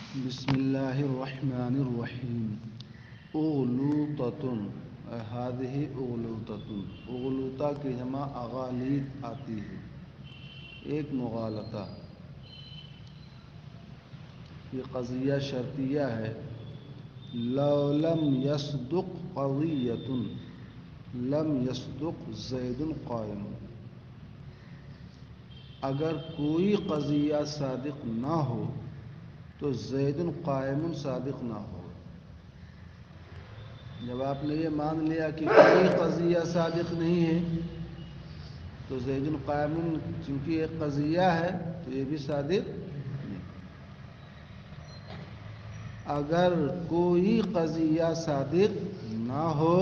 بسم الله الرحمن الرحيم. اغلوطة، هذه اغلوطة. اغلوطہ کی جمع اغالیط آتی ہے، ایک مغالطہ. یہ قضیہ شرطیہ ہے. لو لم يصدق قضیۃ لم يصدق زید قائم. اگر کوئی قضیہ صادق نہ ہو تو زید قائم صادق نہ ہو. جب آپ نے یہ مان لیا کہ کوئی قضیہ صادق نہیں ہے تو زید قائم چونکہ ایک قضیہ ہے تو یہ بھی صادق نہیں. اگر کوئی قضیہ صادق نہ ہو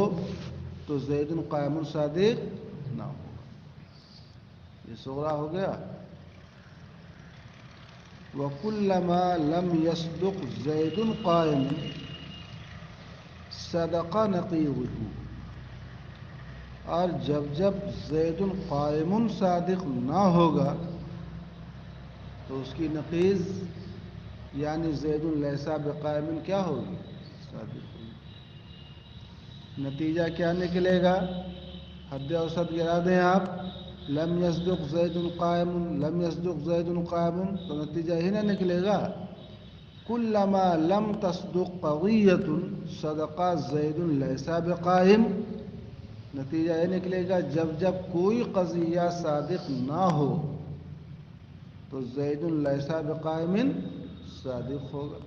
تو زید قائم صادق نہ ہوگا. یہ صغرا ہو گیا. وَكُلَّمَا لَمْ يَصْدُقْ زَيْدٌ قَائِمٌ صَدَقَ نَقِيضُهُ. اور جب جب زید قائم صادق نہ ہوگا تو اس کی نقیض یعنی زید لیس بقائم کیا ہوگی؟ صادق ہوگی. نتیجہ کیا نکلے گا؟ حد اوسط گرا دیں آپ. لم يصدق زید قائم لم يصدق زید قائم تو نتیجہ ہی نہ نکلے گا. كلما لم تصدق قضیۃ صدق زید لیس بقائم. نتیجہ یہ نکلے گا جب جب کوئی قضیہ صادق نہ ہو تو زید لیس بقائم صادق ہوگا.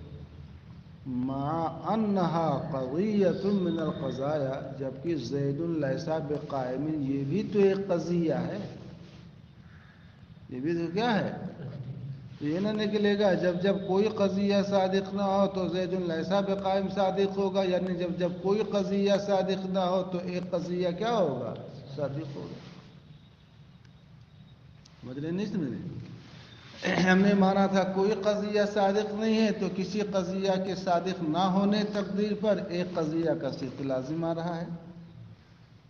مع انہا قضیۃ من القضایا، جبکہ زید لیس بقائم یہ بھی تو ایک قضیہ ہے. یہ بھی تو کیا ہے؟ یہ نہ نکلے گا جب جب کوئی قضیہ صادق نہ ہو تو زید لیس بقائم صادق ہوگا، یعنی جب جب کوئی قضیہ صادق نہ ہو تو ایک قضیہ کیا ہوگا؟ صادق ہوگا. مطلب نہیں سمجھے؟ ہم نے مانا تھا کوئی قضیہ صادق نہیں ہے تو کسی قضیہ کے صادق نہ ہونے تقدیر پر ایک قضیہ کا صدق لازم آ رہا ہے.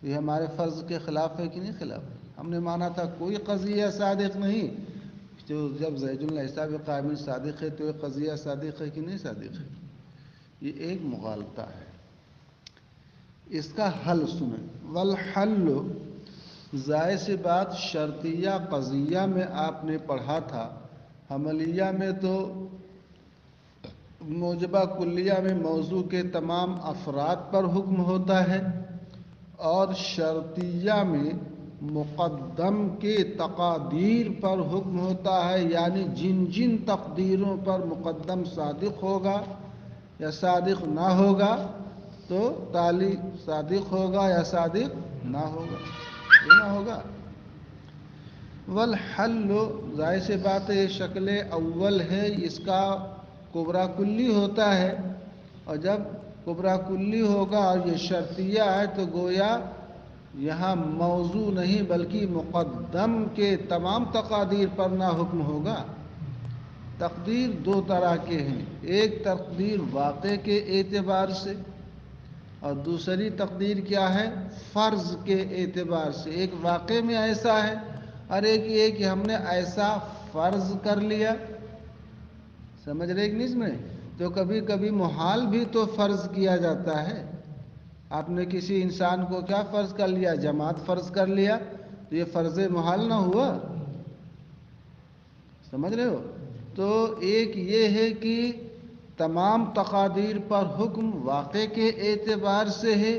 یہ ہمارے فرض کے خلاف ہے کہ نہیں خلاف؟ ہم نے مانا تھا کوئی قضیہ صادق نہیں تو جب زید لیس بقائم صادق ہے تو ایک قضیہ صادق ہے کہ نہیں صادق ہے. یہ ایک مغالطہ ہے. اس کا حل سنیں. والحل، ظاہر سی بات شرطیہ قضیہ میں آپ نے پڑھا تھا. حملیہ میں تو موجبہ کلیہ میں موضوع کے تمام افراد پر حکم ہوتا ہے اور شرطیہ میں مقدم کے تقادیر پر حکم ہوتا ہے، یعنی جن جن تقدیروں پر مقدم صادق ہوگا یا صادق نہ ہوگا تو تالی صادق ہوگا یا صادق نہ ہوگا. یہ نہ ہوگا. والحل، ظاہر سے بات ہے شکل اول ہے، اس کا کبرا کلی ہوتا ہے اور جب کبرا کلی ہوگا اور یہ شرطیہ ہے تو گویا یہاں موضوع نہیں بلکہ مقدم کے تمام تقادیر پر نہ حکم ہوگا. تقدیر دو طرح کے ہیں، ایک تقدیر واقع کے اعتبار سے اور دوسری تقدیر کیا ہے؟ فرض کے اعتبار سے. ایک واقع میں ایسا ہے اور ایک یہ کہ ہم نے ایسا فرض کر لیا. سمجھ رہے کہ نہیں؟ اس میں تو کبھی کبھی محال بھی تو فرض کیا جاتا ہے. آپ نے کسی انسان کو کیا فرض کر لیا؟ جماعت فرض کر لیا تو یہ فرض محال نہ ہوا؟ سمجھ رہے ہو؟ تو ایک یہ ہے کہ تمام تقادیر پر حکم واقع کے اعتبار سے ہے،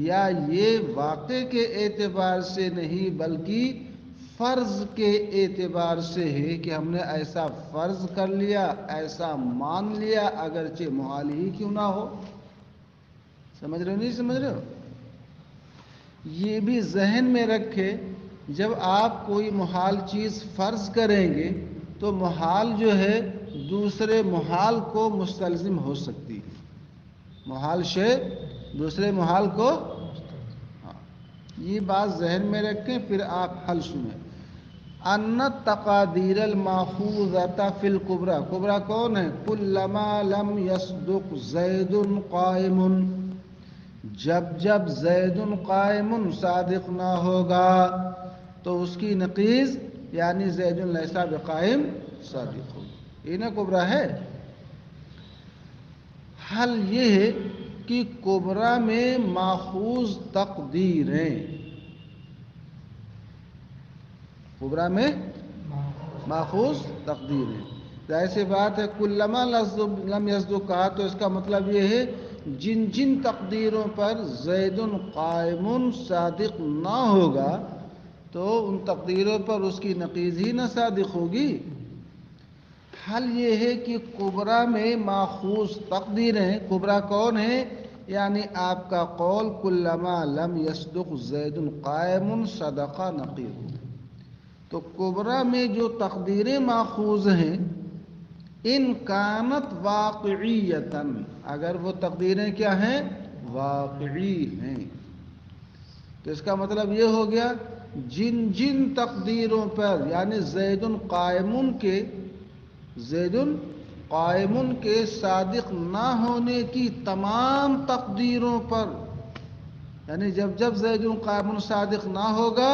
یا یہ واقع کے اعتبار سے نہیں بلکہ فرض کے اعتبار سے ہے کہ ہم نے ایسا فرض کر لیا، ایسا مان لیا اگرچہ محال ہی کیوں نہ ہو. سمجھ رہے ہو نہیں سمجھ رہے ہو؟ یہ بھی ذہن میں رکھے جب آپ کوئی محال چیز فرض کریں گے تو محال جو ہے دوسرے محال کو مستلزم ہو سکتی ہے. محال شے دوسرے محال کو، یہ بات ذہن میں رکھیں. پھر آپ حل سنیں. ان التقادیر الماخوذۃ فی الکبریٰ، کبریٰ کون ہے؟ کلما لم یصدق زید قائم، جب جب زید قائم صادق نہ ہوگا تو اس کی نقیض یعنی زید لیس بقائم صادق ہوگی. یہ نا کبریٰ ہے. حل یہ ہے کہ کبرا میں ماخوذ تقدیریں، کبرا میں ماخوذ تقدیریں، ظاہر سی بات ہے کلما لم یصدق کہا تو اس کا مطلب یہ ہے جن جن تقدیروں پر زید قائم صادق نہ ہوگا تو ان تقدیروں پر اس کی نقیض ہی نہ صادق ہوگی۔ حل یہ ہے کہ کبرا میں ماخوذ تقدیریں، کبرا کون ہے؟ یعنی آپ کا قول کلما لم یصدق زید قائم صدق نقیض، تو کبرا میں جو تقدیریں ماخوذ ہیں ان کانت واقعیتاً، اگر وہ تقدیریں کیا ہیں؟ واقعی ہیں، تو اس کا مطلب یہ ہو گیا جن جن تقدیروں پر، یعنی زید قائم کے صادق نہ ہونے کی تمام تقدیروں پر، یعنی جب جب زید قائم صادق نہ ہوگا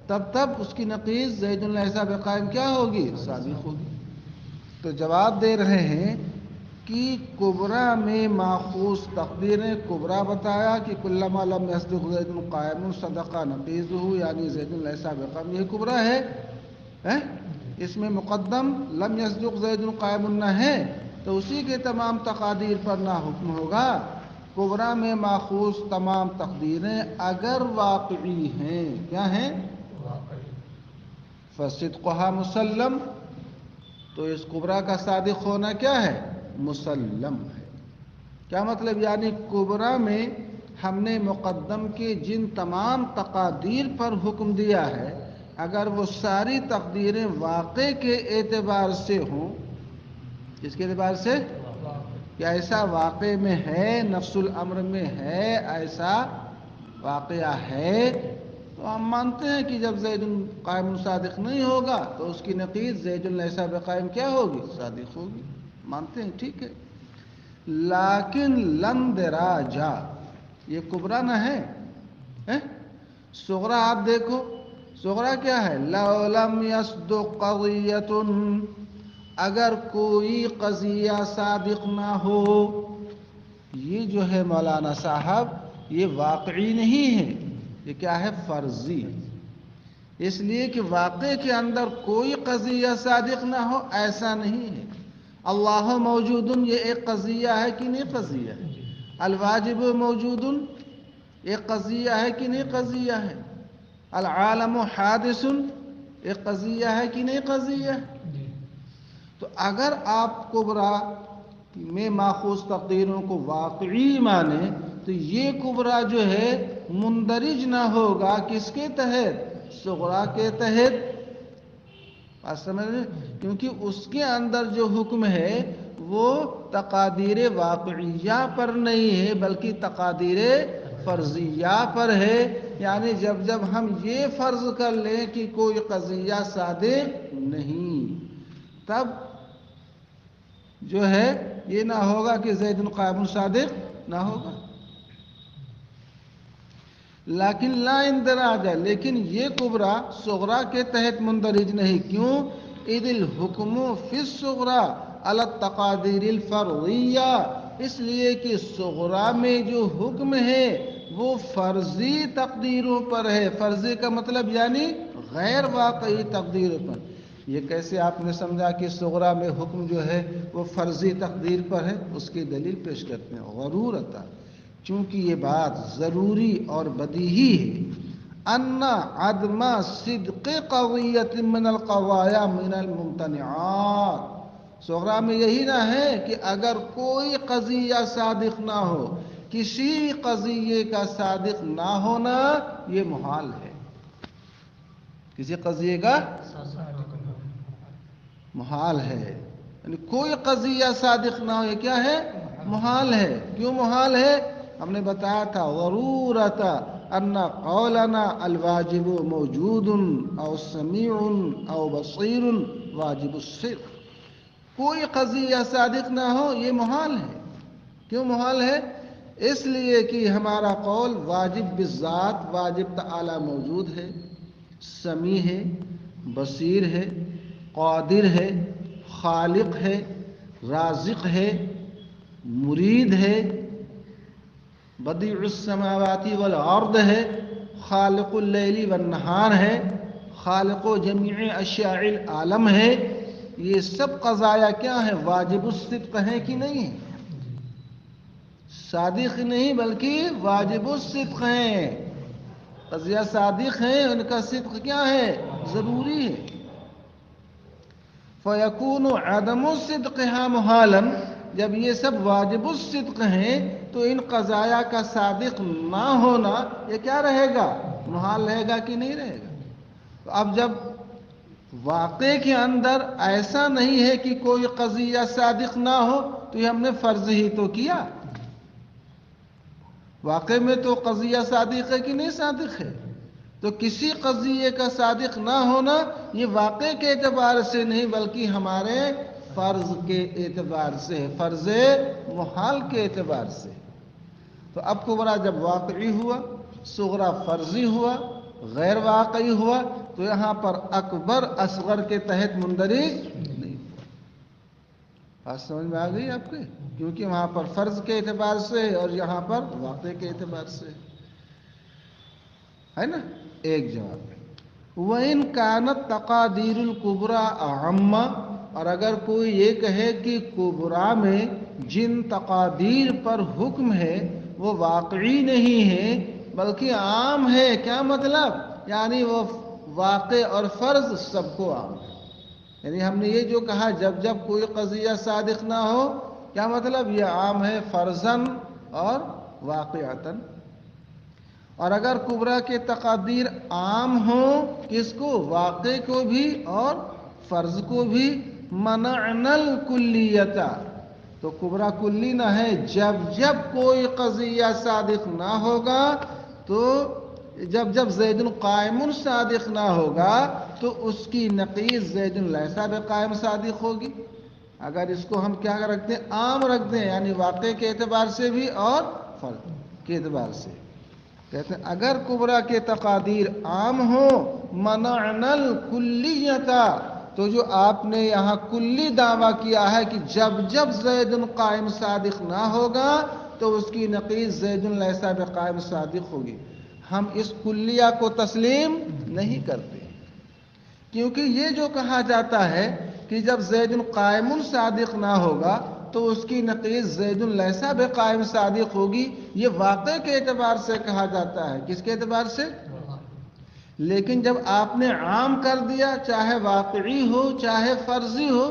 تب اس کی نقیض زید لیس بقائم کیا ہوگی؟ صادق ہوگی۔ تو جواب دے رہے ہیں کہ کبرا میں ماخوذ تقدیریں، کبرا بتایا کہ کلما لم یصدق زید قائم صدق نقیضہ، یعنی زید لیس بقائم، یہ کبرا ہے۔ اس میں مقدم لم یصدق زید قائم نہ ہے تو اسی کے تمام تقادیر پر نہ حکم ہوگا۔ کبرا میں ماخوذ تمام تقدیریں اگر واقعی ہیں، کیا ہیں؟ فصدقها مسلم، تو اس کبرا کا صادق ہونا کیا ہے؟ مسلم ہے۔ کیا مطلب؟ یعنی کبرا میں ہم نے مقدم کے جن تمام تقادیر پر حکم دیا ہے اگر وہ ساری تقدیریں واقع کے اعتبار سے ہوں، کس کے اعتبار سے؟ کہ ایسا واقع میں ہے، نفس الامر میں ہے، ایسا واقعہ ہے، تو ہم مانتے ہیں کہ جب زید قائم صادق نہیں ہوگا تو اس کی نقیض زید لیس بقائم کیا ہوگی؟ صادق ہوگی، مانتے ہیں، ٹھیک ہے۔ لیکن لندراجا، یہ کبرا نہ ہے۔ صغرا آپ دیکھو، صغرا کیا ہے؟ لو لم یصدق قضیۃ، اگر کوئی قضیہ صادق نہ ہو، یہ جو ہے مولانا صاحب یہ واقعی نہیں ہے، یہ کیا ہے؟ فرضی، اس لیے کہ واقع کے اندر کوئی قضیہ صادق نہ ہو ایسا نہیں ہے۔ اللہ موجود، یہ ایک قضیہ ہے کہ نہیں قضیہ ہے؟ الواجب موجود، ایک قضیہ ہے کہ نہیں قضیہ ہے؟ العالم حادث، ایک قضیہ ہے کہ نہیں قضیہ ہے؟ تو اگر آپ کبرا میں ماخوذ تقدیروں کو واقعی مانیں تو یہ کبرا جو ہے مندرج نہ ہوگا کس کے تحت؟ صغرا کے تحت، بات سمجھ رہے؟ کیونکہ اس کے اندر جو حکم ہے وہ تقادیر واقعیہ پر نہیں ہے بلکہ تقادیر فرضیہ پر ہے، یعنی جب جب ہم یہ فرض کر لیں کہ کوئی قضیہ صادق نہیں تب جو ہے یہ نہ ہوگا کہ زید قائم صادق نہ ہوگا۔ لیکن لا اندراج، لیکن یہ کبرا صغرا کے تحت مندرج نہیں، کیوں؟ اذ الحکم فی الصغرا علی التقادیر الفرضیہ، اس لیے کہ صغرا میں جو حکم ہے وہ فرضی تقدیروں پر ہے۔ فرضی کا مطلب یعنی غیر واقعی تقدیروں پر۔ یہ کیسے آپ نے سمجھا کہ صغرا میں حکم جو ہے وہ فرضی تقدیر پر ہے؟ اس کی دلیل پیش کرتے ہیں، غرورتا، چونکہ یہ بات ضروری اور بدیہی ہے، ان عدم صدق قضیۃ من القضایا من الممتنعات، صغرا میں یہی نہ ہے کہ اگر کوئی قضیہ صادق نہ ہو، کسی قضیے کا صادق نہ ہونا یہ محال ہے، کسی قضیے کا محال ہے، یعنی کوئی قضیہ صادق نہ ہو یہ کیا ہے؟ محال ہے۔ کیوں محال ہے؟ ہم نے بتایا تھا ضرورت ان قولنا الواجب موجود او سمیع او بصیر واجب الصدق، کوئی قضیہ صادق نہ ہو یہ محال ہے۔ کیوں محال ہے؟ اس لیے کہ ہمارا قول واجب بالذات، واجب تعالی موجود ہے، سمیع ہے، بصیر ہے، قادر ہے، خالق ہے، رازق ہے، مرید ہے، بدیع السماوات والارض ہے، خالق اللیل والنہار ہے، خالق و جمیع اشیاء العالم ہے، یہ سب قضایا کیا ہے؟ واجب الصدق ہیں کہ نہیں ہیں؟ صادق نہیں بلکہ واجب الصدق ہیں، قضیہ صادق ہیں، ان کا صدق کیا ہے؟ ضروری ہے۔ فَيَكُونُ عَدَمُ صِدْقِهَا مُحَالًا، جب یہ سب واجب الصدق ہیں تو ان قضایا کا صادق نہ ہونا یہ کیا رہے گا؟ محال رہے گا کہ نہیں رہے گا؟ تو اب جب واقع کے اندر ایسا نہیں ہے کہ کوئی قضیہ صادق نہ ہو تو یہ ہم نے فرض ہی تو کیا۔ واقع میں تو قضیہ صادق ہے کہ نہیں صادق ہے؟ تو کسی قضیے کا صادق نہ ہونا یہ واقع کے اعتبار سے نہیں بلکہ ہمارے فرض کے اعتبار سے، فرض محال کے اعتبار سے۔ تو اب کبرا جب واقعی ہوا، صغرا فرضی ہوا، غیر واقعی ہوا، تو یہاں پر اکبر اصغر کے تحت مندرج نہیں ہوا۔ بات سمجھ میں آ گئی آپ کے؟ کیونکہ وہاں پر فرض کے اعتبار سے اور یہاں پر واقع کے اعتبار سے ہے نا۔ ایک جواب ہے وَإِنْ كَانَتْ تَقَادِيرُ الْكُبْرَى أَعَمَّ، اور اگر کوئی یہ کہے کہ کبرا میں جن تقادیر پر حکم ہے وہ واقعی نہیں ہے بلکہ عام ہے، کیا مطلب؟ یعنی وہ واقع اور فرض سب کو عام ہے۔ یعنی ہم نے یہ جو کہا جب جب کوئی قضیہ صادق نہ ہو، کیا مطلب؟ یہ عام ہے فرضاً اور واقعتاً۔ اور اگر کبرا کے تقادیر عام ہوں، کس کو؟ واقع کو بھی اور فرض کو بھی، منعنا الکلیۃ، تو کبرا کلی نہ ہے۔ جب جب کوئی قضیہ صادق نہ ہوگا تو جب جب زید قائم صادق نہ ہوگا تو اس کی نقیض زید لیس بقائم صادق ہوگی۔ اگر اس کو ہم کیا رکھتے ہیں؟ عام رکھتے ہیں، یعنی واقع کے اعتبار سے بھی اور فرض کے اعتبار سے۔ کہتے ہیں اگر کبرا کے تقادیر عام ہوں، منعنا الکلیۃ، تو جو آپ نے یہاں کلی دعویٰ کیا ہے کہ جب جب زید قائم صادق نہ ہوگا تو اس کی نقیض زید لیس بقائم صادق ہوگی، ہم اس کلیہ کو تسلیم نہیں کرتے، کیونکہ یہ جو کہا جاتا ہے کہ جب زید قائم صادق نہ ہوگا تو اس کی نقیض زید لیس بقائم صادق ہوگی، یہ واقع کے اعتبار سے کہا جاتا ہے۔ کس کے اعتبار سے؟ لیکن جب آپ نے عام کر دیا، چاہے واقعی ہو چاہے فرضی ہو،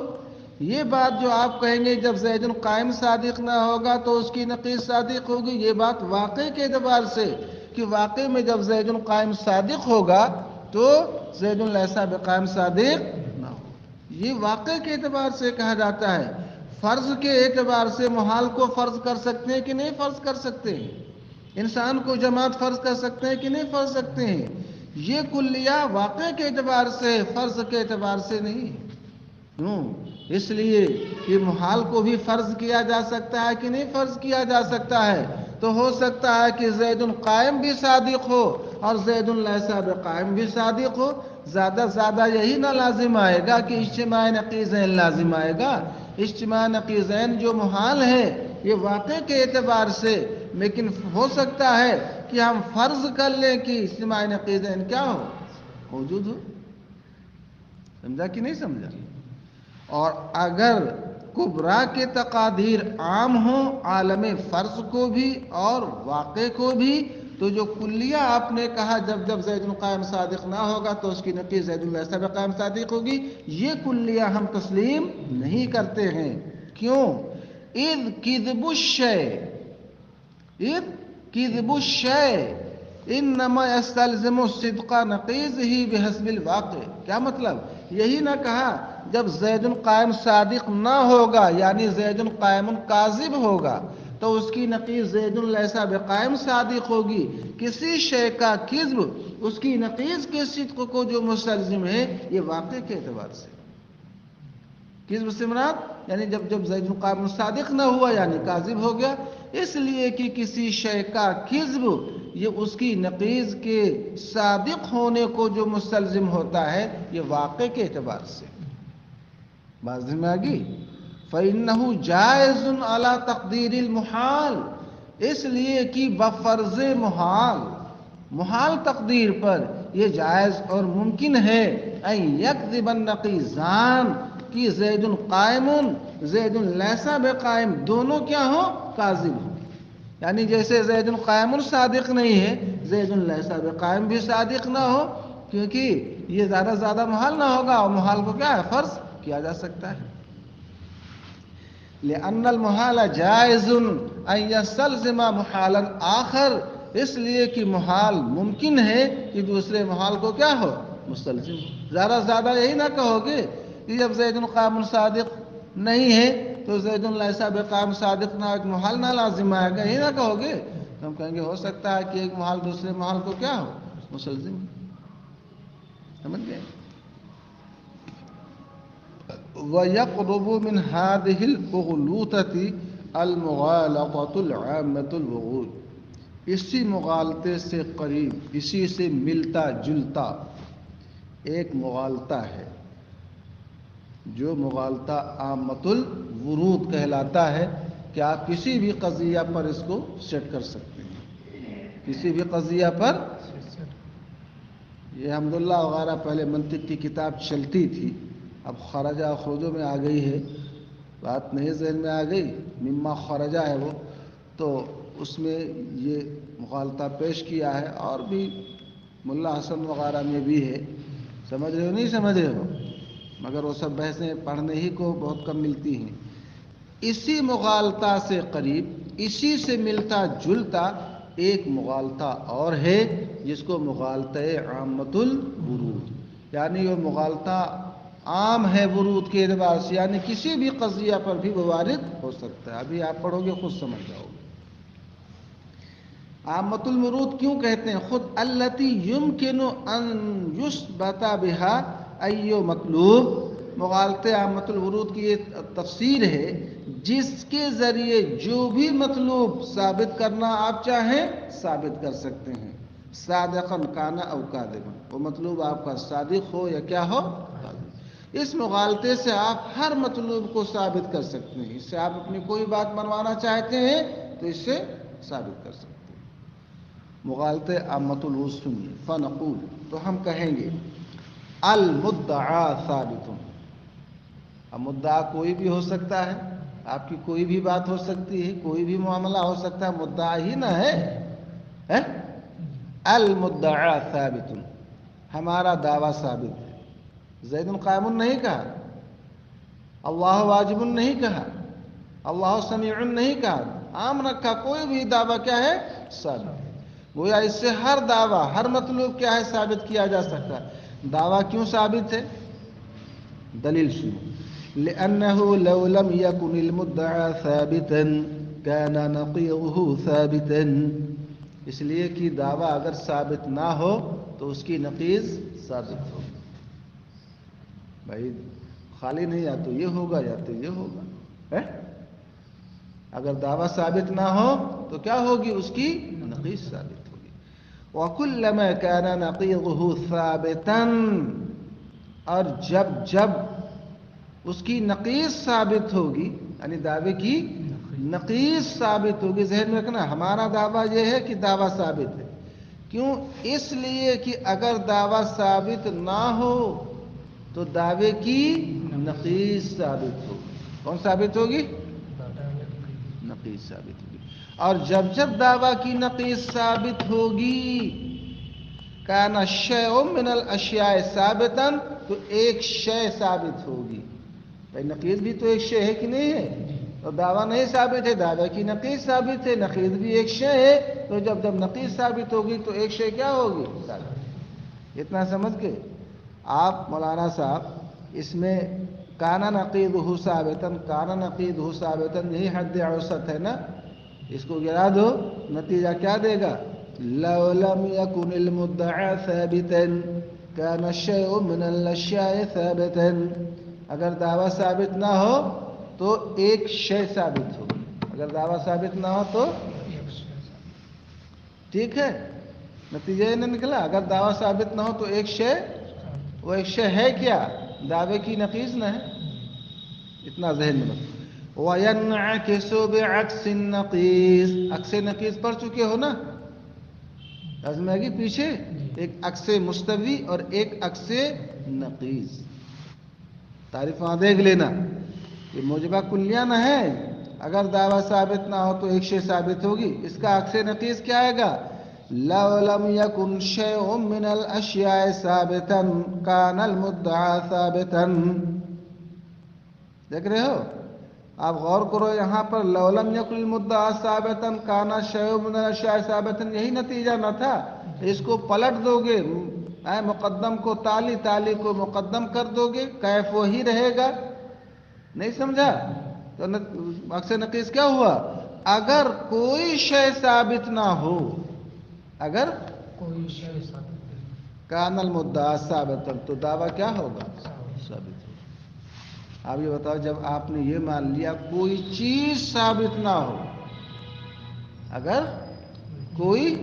یہ بات جو آپ کہیں گے جب زید قائم صادق نہ ہوگا تو اس کی نقیض صادق ہوگی، یہ بات واقع کے اعتبار سے کہ واقع میں جب زید قائم صادق ہوگا تو زید لیس بقائم صادق نہ ہو، یہ واقع کے اعتبار سے کہا جاتا ہے۔ فرض کے اعتبار سے محال کو فرض کر سکتے ہیں کہ نہیں فرض کر سکتے ہیں؟ انسان کو جماعت فرض کر سکتے ہیں کہ نہیں فرض سکتے ہیں؟ یہ کلیہ واقع کے اعتبار سے، فرض کے اعتبار سے نہیں۔ کیوں؟ اس لیے کہ محال کو بھی فرض کیا جا سکتا ہے کہ نہیں فرض کیا جا سکتا ہے؟ تو ہو سکتا ہے کہ زید قائم بھی صادق ہو اور زید لیس بقائم بھی صادق ہو، زیادہ زیادہ یہی نہ لازم آئے گا کہ اجتماع نقیضین لازم آئے گا۔ اجتماع نقیضین جو محال ہے یہ واقع کے اعتبار سے، لیکن ہو سکتا ہے کہ ہم فرض کر لیں کہ اجتماع نقیضین کیا ہو؟ موجود ہو۔ سمجھا کہ نہیں سمجھا؟ اور اگر کبرا کے تقادیر عام ہوں، عالم فرض کو بھی اور واقع کو بھی، تو جو کلیہ آپ نے کہا جب جب زید قائم صادق نہ ہوگا تو اس کی نقیض زید لیس بقائم صادق ہوگی، یہ کلیہ ہم تسلیم نہیں کرتے ہیں۔ کیوں؟ اذ کذب الشیء، اذ کذب الشیء انما یستلزم الصدق نقیضہ بحسب الواقع۔ کیا مطلب؟ یہی نہ کہا جب زید قائم صادق نہ ہوگا یعنی زید قائم کاذب ہوگا تو اس کی نقیض زید لیس بقائم صادق ہوگی۔ کسی شے کا کذب اس کی نقیض کے صدق کو جو مستلزم ہے یہ واقع کے اعتبار سے۔ کذب سے مراد یعنی جب جب زید قائم صادق نہ ہوا یعنی کاذب ہو گیا، اس لیے کہ کسی شے کا کذب یہ اس کی نقیض کے صادق ہونے کو جو مستلزم ہوتا ہے یہ واقع کے اعتبار سے۔ بات سمجھ میں آ گئی؟ فَإِنَّهُ جَائِزٌ عَلَى تَقْدِيرِ الْمُحَال، اس لیے کہ بفرض محال تقدیر پر یہ جائز اور ممکن ہے ان یکذب النقیضان کہ زید قائم زید لیس بقائم دونوں کیا ہو کاذب ہو، یعنی جیسے زید قائم صادق نہیں ہے زید لیس بقائم بھی صادق نہ ہو، کیونکہ یہ زیادہ محال نہ ہوگا اور محال کو کیا ہے فرض کیا جا سکتا ہے۔ لأن المحال جائز ان یستلزم محالا آخر، اس لیے کہ محال ممکن ہے کہ دوسرے محال کو کیا ہو مستلزم ہو۔ زیادہ یہی نہ کہو گے کہ جب زید قائم صادق نہیں ہے تو زید لیس بقائم صادق نہ ایک محال نہ لازم آئے گا، یہی نہ کہو گے، تو ہم کہیں گے ہو سکتا ہے کہ ایک محال دوسرے محال کو کیا ہو مستلزم ہو، سمجھ گئے؟ وَيَقْرُبُ مِنْ هَذِهِ الْأُغْلُوطَةِ الْمُغَالَطَةُ الْعَامَّةُ الْوُغُولِ، اسی مغالطے سے قریب، اسی سے ملتا جلتا ایک مغالطہ ہے جو مغالطہ عامۃ الورود کہلاتا ہے کہ آپ کسی بھی قضیہ پر اس کو سیٹ کر سکتے ہیں، کسی بھی قضیہ پر۔ یہ حمداللہ وغیرہ پہلے منطق کی کتاب چلتی تھی، اب خرجہ و خروجوں میں آ گئی ہے، بات نہیں ذہن میں آ گئی، مما خرجہ ہے وہ، تو اس میں یہ مغالطہ پیش کیا ہے، اور بھی ملا حسن وغیرہ میں بھی ہے، سمجھ رہے ہو نہیں سمجھ رہے ہو، مگر وہ سب بحثیں پڑھنے ہی کو بہت کم ملتی ہیں۔ اسی مغالطہ سے قریب، اسی سے ملتا جلتا ایک مغالطہ اور ہے جس کو مغالطہ عامۃ الورود، یعنی وہ مغالطہ عام ہے ورود کے اعتبار سے، یعنی کسی بھی قضیہ پر بھی وہ وارد ہو سکتا ہے، ابھی آپ پڑھو گے خود سمجھ جاؤ گے۔ عامۃ الورود کیوں کہتے ہیں؟ خود التی یمکن ان یثبت بها ای مطلوب، مغالطہ عامۃ الورود کی یہ تفسیر ہے جس کے ذریعے جو بھی مطلوب ثابت کرنا آپ چاہیں ثابت کر سکتے ہیں، صادقا کان او کاذبا، وہ مطلوب آپ کا صادق ہو یا کیا ہو کاذب۔ اس مغالطے سے آپ ہر مطلوب کو ثابت کر سکتے ہیں، اس سے آپ اپنی کوئی بات منوانا چاہتے ہیں تو اس سے ثابت کر سکتے ہیں۔ مغالطہ عامۃ الورود سنیے، فنقول، تو ہم کہیں گے المدعا ثابت، اب مدعا کوئی بھی ہو سکتا ہے، آپ کی کوئی بھی بات ہو سکتی ہے، کوئی بھی معاملہ ہو سکتا ہے، مدعا ہی نہ ہے۔ المدعا ثابت، ہمارا دعویٰ ثابت ہے، زید قائم نہیں کہا، اللہ واجب نہیں کہا، اللہ سمیع نہیں کہا، عام رکھا، کوئی بھی دعویٰ کیا ہے ثابت ہے۔ گویا اس سے ہر دعویٰ، ہر مطلوب کیا ہے ثابت کیا جا سکتا ہے۔ دعویٰ کیوں ثابت ہے؟ دلیل سنو، لأنه لو لم يكن المدعى ثابتا كان نقيضه ثابتا، اس لیے کہ دعویٰ اگر ثابت نہ ہو تو اس کی نقیض ثابت ہو، بھائی خالی نہیں، یا تو یہ ہوگا یا تو یہ ہوگا، اگر دعویٰ ثابت نہ ہو تو کیا ہوگی؟ اس کی نقیض ثابت ہوگی۔ وَكُلَّمَا كَانَ نَقِيضُهُ ثَابِتًا، اور جب اس کی نقیض ثابت ہوگی، یعنی دعوے کی نقیض ثابت ہوگی، ذہن میں رکھنا ہمارا دعویٰ یہ ہے کہ دعویٰ ثابت ہے، کیوں؟ اس لیے کہ اگر دعویٰ ثابت نہ ہو تو دعوے کی نقیض ثابت ہوگی۔ کون ثابت ہوگی؟ نقیض ثابت ہوگی، اور جب دعویٰ کی نقیض ثابت ہوگی، کان الشیء من الاشیاء ثابتا، تو ایک شے ثابت ہوگی، بھائی نقیض بھی تو ایک شے ہے کہ نہیں ہے، تو دعویٰ نہیں ثابت ہے، دعویٰ کی نقیض ثابت ہے، نقیض بھی ایک شے ہے، تو جب نقیض ثابت ہوگی تو ایک شے کیا ہوگی ثابت۔ اتنا سمجھ کے آپ مولانا صاحب اس میں کانا نقیضہ ثابتاً، کانا نقیضہ ثابتاً، یہی حد اوسط ہے نا، اس کو گرا دو، نتیجہ کیا دے گا؟ لو لم يكن المدعى ثابتا كان الشيء من الاشياء ثابتا، اگر دعویٰ ثابت نہ ہو تو ایک شے ثابت ہو، اگر دعویٰ ثابت نہ ہو تو ٹھیک ہے، نتیجہ یہ نہیں نکلا، اگر دعویٰ ثابت نہ ہو تو ایک شے، وہ ایک شے ہے کیا؟ دعوے کی نقیض نہ ہے، اتنا ذہن میں رکھو۔ وَيَنْعَكِسُ بِعَكْسِ النَّقِيص، عکس نقیص پڑھ چکے ہو نا آگے پیچھے؟ ایک عکس مستوی اور ایک عکس نقیص. تعریف وہاں دیکھ لینا. یہ موجبہ کلیہ نہ ہے، اگر دعویٰ ثابت نہ ہو تو ایک شے ثابت ہوگی. اس کا عکس نقیص کیا آئے گا؟ لو لم يكن شيء من الاشیاء ثابتا كان المدعى ثابتا. دیکھ رہے ہو؟ آپ غور کرو یہاں پر لو لم يكن المدعى ثابتا كان شيء من الاشیاء ثابتا، یہی نتیجہ نہ تھا؟ اس کو پلٹ دو گے، مقدم کو تالی، تالی کو مقدم کر دو گے، کیف وہی رہے گا. نہیں سمجھا؟ تو عکس نقیص کیا ہوا؟ اگر کوئی شے ثابت نہ ہو، اگر کوئی شے ثابت کان المدعا ثابتا، تو دعویٰ کیا ہوگا؟ ثابت ہوگا. آپ یہ بتاؤ، جب آپ نے یہ مان لیا کوئی چیز ثابت نہ ہو، اگر کوئی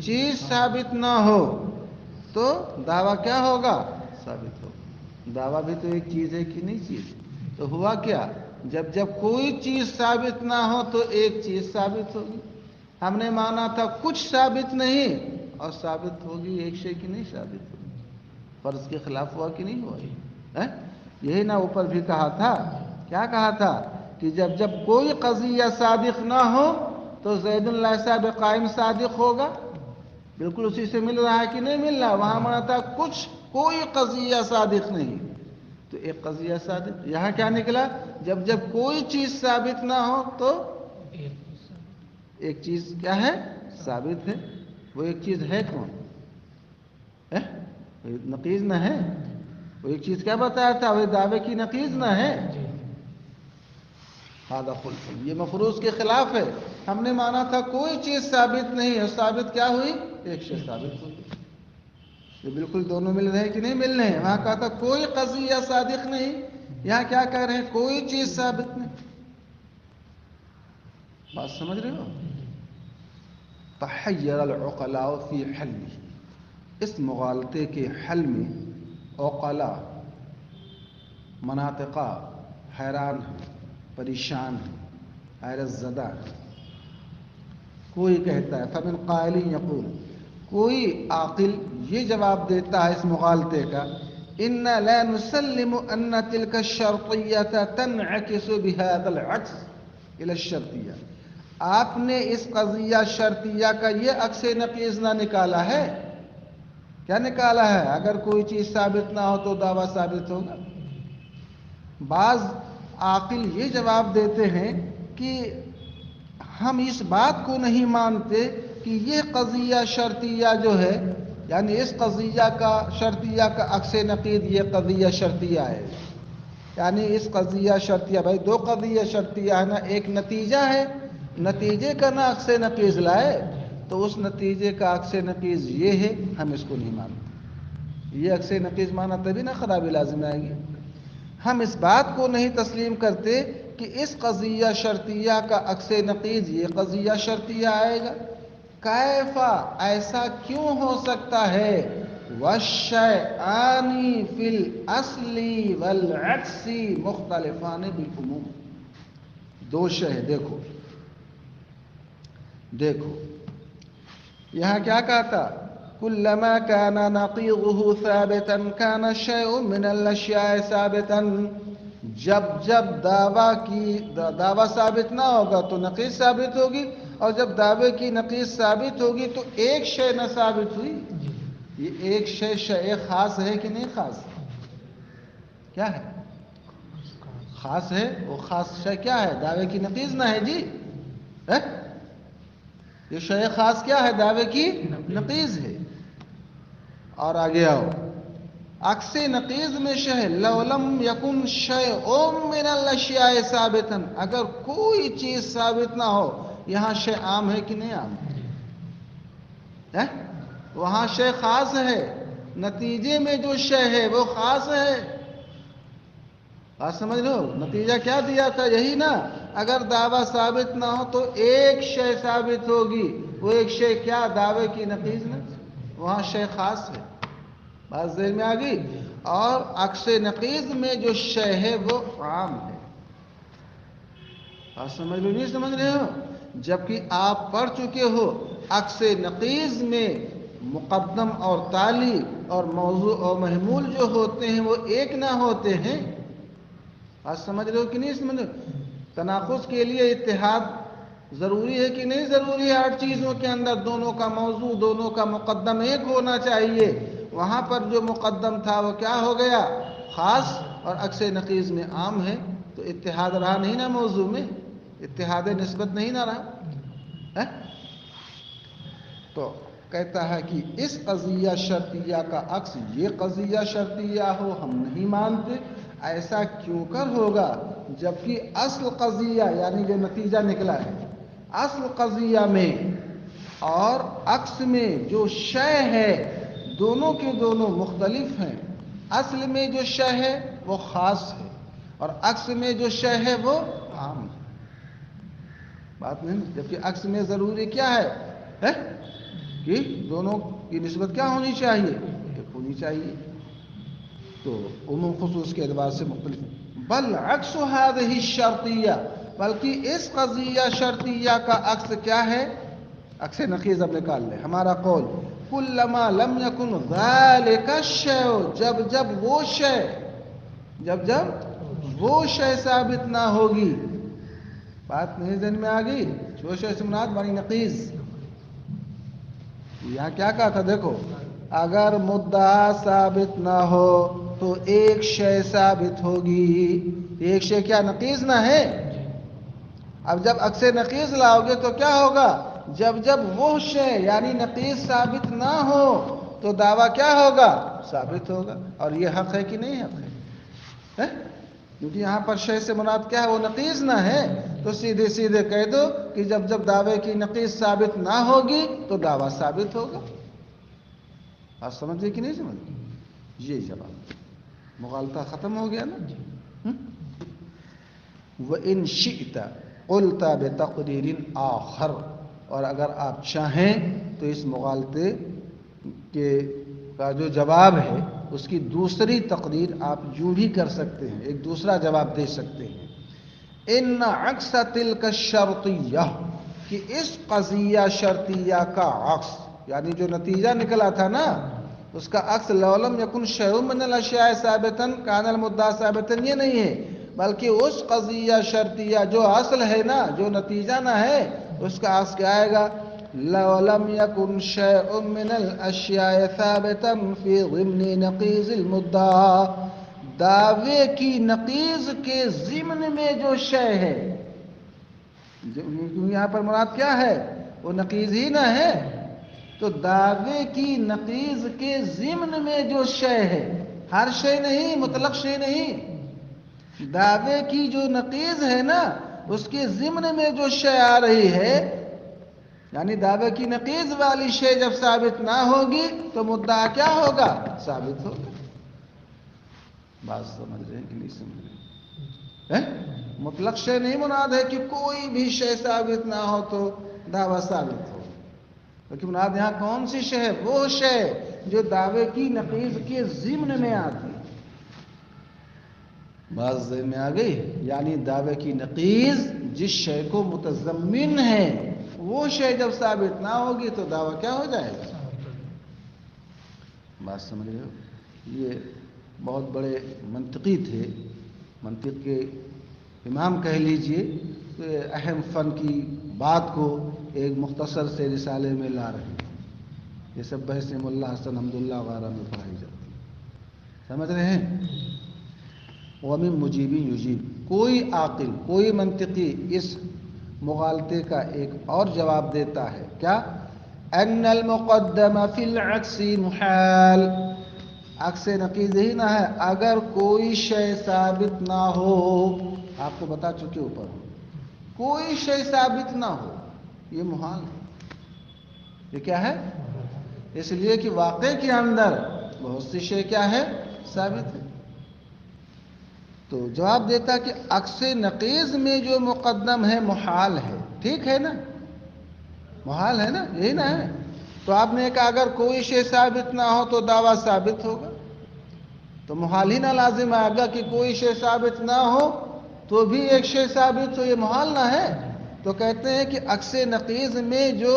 چیز ثابت نہ ہو تو دعویٰ کیا ہوگا؟ ثابت ہوگا. دعویٰ بھی تو ایک چیز ہے کہ نہیں چیز؟ تو ہوا کیا؟ جب کوئی چیز ثابت نہ ہو تو ایک چیز ثابت ہوگی. ہم نے مانا تھا کچھ ثابت نہیں، اور ثابت ہوگی ایک شے کی نہیں ثابت ہوگی. فرض کے خلاف ہوا کہ نہیں ہوا؟ یہی نہ اوپر بھی کہا تھا. کیا کہا تھا؟ کہ جب کوئی قضیہ صادق نہ ہو تو زید لیس بقائم صادق ہوگا. بالکل اسی سے مل رہا ہے کہ نہیں مل رہا؟ وہاں مانا تھا کوئی قضیہ صادق نہیں، تو ایک قضیہ صادق. یہاں کیا نکلا؟ جب کوئی چیز ثابت نہ ہو تو ایک چیز کیا ہے؟ ثابت ہے. وہ ایک چیز ہے کون؟ نقیض نہ ہے. وہ ایک چیز کیا بتایا تھا؟ وہ دعوے کی نقیض نہ ہے. ہذا خلف، یہ مفروض کے خلاف ہے. ہم نے مانا تھا کوئی چیز ثابت نہیں ہے، ثابت کیا ہوئی؟ ایک شے ثابت ہوئی. یہ بالکل دونوں مل رہے ہیں کہ نہیں مل رہے ہیں؟ وہاں کہا تھا کوئی قضیہ صادق نہیں، یہاں کیا کہہ رہے ہیں؟ کوئی چیز ثابت نہیں. بات سمجھ رہے ہو؟ تحیر العقلاء فی حلہ، اس مغالطے کے حل میں عقلاء مناطقہ حیران ہیں، پریشان ہیں، حیرت زدہ ہیں. کوئی کہتا ہے فمن قائل یقول، کوئی عاقل یہ جواب دیتا ہے اس مغالطے کا، ان لا نسلم ان تلك الشرطیہ تنعکس بهذا العکس الى الشرطیہ. آپ نے اس قضیہ شرطیہ کا یہ عکس نقیض نہ نکالا ہے. کیا نکالا ہے؟ اگر کوئی چیز ثابت نہ ہو تو دعویٰ ثابت ہوگا. بعض عاقل یہ جواب دیتے ہیں کہ ہم اس بات کو نہیں مانتے کہ یہ قضیہ شرطیہ جو ہے، یعنی اس قضیہ کا شرطیہ کا عکس نقیض یہ قضیہ شرطیہ ہے. یعنی اس قضیہ شرطیہ، بھائی دو قضیہ شرطیہ ہے نا، ایک نتیجہ ہے، نتیجے کا نہ عکس نقیض لائے تو اس نتیجے کا عکس نقیض یہ ہے، ہم اس کو نہیں مانتے. یہ عکس نقیض مانا تبھی نہ خرابی لازم آئے گی. ہم اس بات کو نہیں تسلیم کرتے کہ اس قضیہ شرطیہ کا عکس نقیض یہ قضیہ شرطیہ آئے گا. کیفا، ایسا کیوں ہو سکتا ہے؟ والشیئان فی الاصل والعکس مختلفان بالعموم. دو شے ہیں، دیکھو یہاں کیا کہا تھا؟ کلما کان نقیضہ ثابتا کان شیء من الاشیاء ثابتا. جب دعویٰ ثابت نہ ہوگا تو نقیض ثابت ہوگی، اور جب دعوے کی نقیض ثابت ہوگی تو ایک شے نہ ثابت ہوئی. یہ ایک شے خاص ہے کہ نہیں خاص؟ کیا ہے؟ خاص ہے. وہ خاص شے کیا ہے؟ دعوے کی نقیض نہ ہے جی. یہ شے خاص کیا ہے؟ دعوے کی نقیض ہے. اور آگے آؤ، عکس نقیض میں شے لو لم یکن شیء من الاشیاء ثابتا، اگر کوئی چیز ثابت نہ ہو. یہاں شے عام ہے کہ نہیں عام ہے؟ وہاں شے خاص ہے، نتیجے میں جو شے ہے وہ خاص ہے. بات سمجھ لو، نتیجہ کیا دیا تھا؟ یہی نا، اگر دعویٰ ثابت نہ ہو تو ایک شے ثابت ہوگی. وہ ایک شے کیا؟ دعوے کی نقیض نہ، وہاں شے خاص ہے. بات ذہن میں آ گئی. اور عکس نقیض میں جو شے ہے وہ عام ہے. آپ سمجھ لو نہیں سمجھ رہے ہو؟ جبکہ آپ پڑھ چکے ہو عکس نقیض میں مقدم اور تالی اور موضوع اور محمول جو ہوتے ہیں وہ ایک نہ ہوتے ہیں. آپ سمجھ رہے ہو کہ نہیں سمجھ رہے ہو؟ تناقض کے لیے اتحاد ضروری ہے کہ نہیں ضروری ہے؟ ہر چیزوں کے اندر دونوں کا موضوع دونوں کا مقدم ایک ہونا چاہیے. وہاں پر جو مقدم تھا وہ کیا ہو گیا؟ خاص. اور عکس نقیض میں عام ہے تو اتحاد رہا نہیں نا موضوع میں، اتحاد نسبت نہیں نہ رہا. تو کہتا ہے کہ اس قضیہ شرطیہ کا عکس یہ قضیہ شرطیہ ہو ہم نہیں مانتے. ایسا کیوں کر ہوگا جبکہ اصل قضیہ یعنی جو نتیجہ نکلا ہے اصل قضیہ میں اور عکس میں جو شے ہے دونوں کے دونوں مختلف ہیں. اصل میں جو شے ہے وہ خاص ہے اور عکس میں جو شے ہے وہ عام ہے. بات نہیں، جبکہ عکس میں ضروری کیا ہے کہ دونوں کی نسبت کیا ہونی چاہیے؟ ایک ہونی چاہیے. تو عموم خصوص کے اعتبار سے مختلف. بل عکس هذه الشرطیہ، بلکہ اس قضیہ شرطیہ کا عکس کیا ہے؟ عکس نقیض اب نکال لیں. ہمارا قول کلما لم یکن ذلک الشیء، جب وہ شے ثابت نہ ہوگی. بات نہیں ذہن میں آ گئی؟ جو شے سے مراد بنی نقیض. یہاں کیا کہا تھا دیکھو، اگر مدعا ثابت نہ ہو تو ایک شے ثابت ہوگی. ایک شے کیا نقیض نہ ہے؟ اب جب عکس نقیض لاؤ گے تو کیا ہوگا؟ جب وہ شے یعنی نقیض ثابت نہ ہو تو دعویٰ کیا ہوگا؟ ثابت ہوگا. اور یہ حق ہے کہ نہیں حق ہے؟ کیونکہ یہاں پر شے سے مراد کیا ہے؟ وہ نقیض نہ ہے. تو سیدھے کہہ دو کہ جب دعوے کی نقیض ثابت نہ ہوگی تو دعویٰ ثابت ہوگا. آپ سمجھے کہ نہیں سمجھے؟ یہ جواب مغالطہ ختم ہو گیا نا. وَإِن شِئْتَ قُلْتَ بِتَقْدِيرٍ آخر، اور اگر آپ چاہیں تو اس مغالطے کا جو جواب ہے اس کی دوسری تقدیر آپ یوں بھی کر سکتے ہیں، ایک دوسرا جواب دے سکتے ہیں. ان عکس تلک الشرطیہ، کہ اس قضیہ شرطیہ کا عکس یعنی جو نتیجہ نکلا تھا نا اس کا عکس لو لم یکن شیء من الاشیاء ثابتا کان المدعا ثابتا، یہ نہیں ہے بلکہ اس قضیہ شرطیہ جو اصل ہے نا، جو نتیجہ نہ ہے، اس کا عکس کیا آئے گا؟ لو لم یکن شیء من الاشیاء ثابتا فی ضمن نقیض المدعا، دعوے کی نقیض کے ضمن میں جو شے ہے. یہاں پر مراد کیا ہے؟ وہ نقیض ہی نہ ہے. تو دعوے کی نقیض کے ضمن میں جو شے ہے، ہر شے نہیں، مطلق شے نہیں، دعوے کی جو نقیض ہے نا اس کے ضمن میں جو شے آ رہی ہے، یعنی دعوے کی نقیض والی شے جب ثابت نہ ہوگی تو مدعا کیا ہوگا؟ ثابت ہوگا. بات سمجھ رہے ہیں کہ نہیں سمجھ رہے؟ مطلق شے نہیں مراد ہے کہ کوئی بھی شے ثابت نہ ہو تو دعویٰ ثابت ہو، لیکن مراد یہاں کون سی شے ہے؟ وہ شے جو دعوے کی نقیض کے ضمن میں آتی. بات ذہن میں آ گئی؟ یعنی دعوے کی نقیض جس شے کو متضمن ہے وہ شے جب ثابت نہ ہوگی تو دعویٰ کیا ہو جائے گا؟ بات سمجھ رہے ہو؟ یہ بہت بڑے منطقی تھے، منطق کے امام کہہ لیجئے. اہم فن کی بات کو ایک مختصر سے رسالے میں لا رہے ہیں. یہ سب بحث ملا حسن حمداللہ وغیرہ میں پڑھائی جاتی ہے. سمجھ رہے ہیں؟ وَمِن مُجِيبٍ يُجِيبُ، کوئی عاقل کوئی منطقی اس مغالطے کا ایک اور جواب دیتا ہے. کیا؟ ان المقدم فی العکس محال، عکس نقیض ہی نہ ہے اگر کوئی شے ثابت نہ ہو. آپ کو بتا چکے اوپر، کوئی شے ثابت نہ ہو یہ محال ہے. یہ کیا ہے؟ اس لیے کہ واقع کے اندر بہت سی شے کیا ہے؟ ثابت ہے. تو جواب دیتا کہ عکس نقیض میں جو مقدم ہے محال ہے. ٹھیک ہے نا؟ محال ہے نا، یہی نا ہے. تو آپ نے کہا اگر کوئی شے ثابت نہ ہو تو دعویٰ ثابت ہوگا، تو محال ہی نہ لازم آئے گا کہ کوئی شے ثابت نہ ہو تو بھی ایک شے ثابت ہو، یہ محال نہ ہے. تو کہتے ہیں کہ عکس نقیض میں جو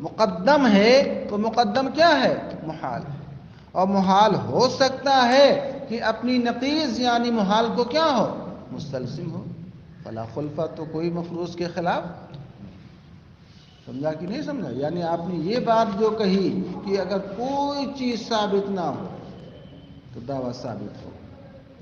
مقدم ہے تو مقدم کیا ہے؟ محال. اور محال ہو سکتا ہے کہ اپنی نقیض یعنی محال کو کیا ہو؟ مستلزم ہو. فلا خلفہ تو کوئی مفروض کے خلاف. سمجھا کہ نہیں سمجھا؟ یعنی آپ نے یہ بات جو کہی کہ اگر کوئی چیز ثابت نہ ہو تو دعویٰ ثابت ہو.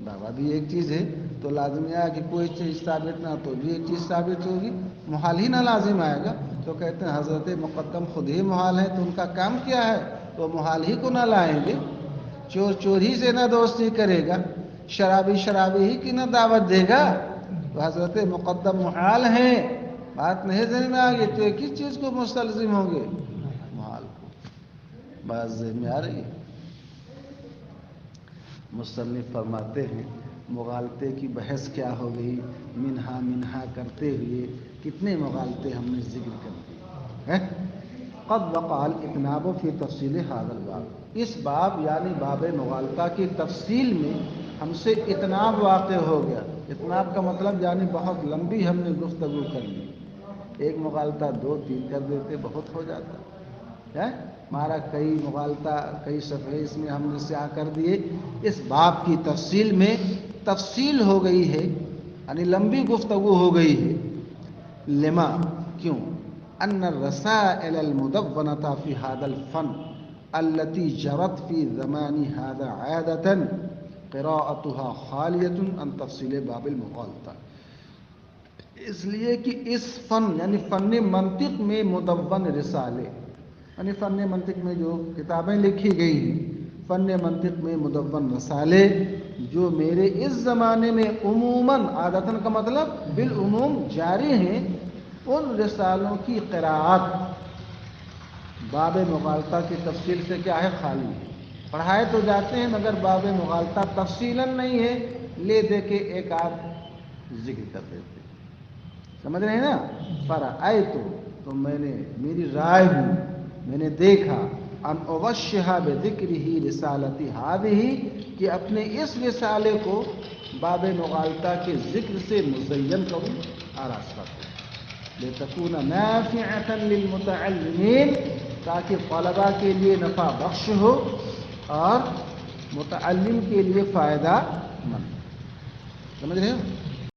دعویٰ بھی ایک چیز ہے تو لازم ہے کہ کوئی چیز ثابت نہ ہو تو بھی ایک چیز ثابت ہوگی، محال ہی نہ لازم آئے گا. تو کہتے ہیں حضرت مقدم خود ہی محال ہے تو ان کا کام کیا ہے؟ تو محال ہی کو نہ لائیں گے. چور چور ہی سے نہ دوستی کرے گا، شرابی شرابی ہی کی نہ دعوت دے گا. تو حضرت مقدم محال ہیں. بات نہیں ذہن میں آ گئی تو ایک ہی چیز کو مستلزم ہوں گے، محال کو. بات ذہن میں آ رہی ہے؟ مصنف فرماتے ہیں مغالطے کی بحث کیا ہو گئی، منہا منہا کرتے ہوئے کتنے مغالطے ہم نے ذکر کر دیے. قد وقع الاطناب فی تفصیل هذا الباب. اس باب یعنی باب مغالطہ کی تفصیل میں ہم سے اطناب واقع ہو گیا. اطناب کا مطلب یعنی بہت لمبی ہم نے گفتگو کر لی. ایک مغالطہ 2-3 کر دیتے بہت ہو جاتا ہے. ہمارا کئی مغالطہ کئی صفحے اس میں ہم نے سیاہ کر دیے. اس باب کی تفصیل میں تفصیل ہو گئی ہے یعنی لمبی گفتگو ہو گئی ہے. لما کیوں؟ ان الرسائل المدونة في هذا الفن التي جرت في زمان هذا عادة قراءتها خالية عن تفصيل باب المغالطة. اس لیے کہ اس فن یعنی فن منطق میں مدون رسالے یعنی فن منطق میں جو کتابیں لکھی گئی ہیں، فن منطق میں مدون رسالے جو میرے اس زمانے میں عموماً، عادتاً کا مطلب بالعموم جاری ہیں، ان رسالوں کی قراءت باب مغالطہ کی تفصیل سے کیا ہے؟ خالی ہے. پڑھائے تو جاتے ہیں مگر باب مغالطہ تفصیلاً نہیں ہے، لے دے کے ایک آدھ ذکر کر دیتے. سمجھ رہے ہیں نا؟ فرأیت تو میں نے، میری رائے ہوں، میں نے دیکھا ان اوشھا بذکرہ رسالتی ہذہ کہ اپنے اس رسالے کو باب مغالطہ کے ذکر سے مزین کروں، آراستہ کروں. لتکون نافعۃ للمتعلمین تاکہ طلباء کے لیے نفع بخش ہو اور متعلم کے لیے فائدہ مند. سمجھ رہے ہو؟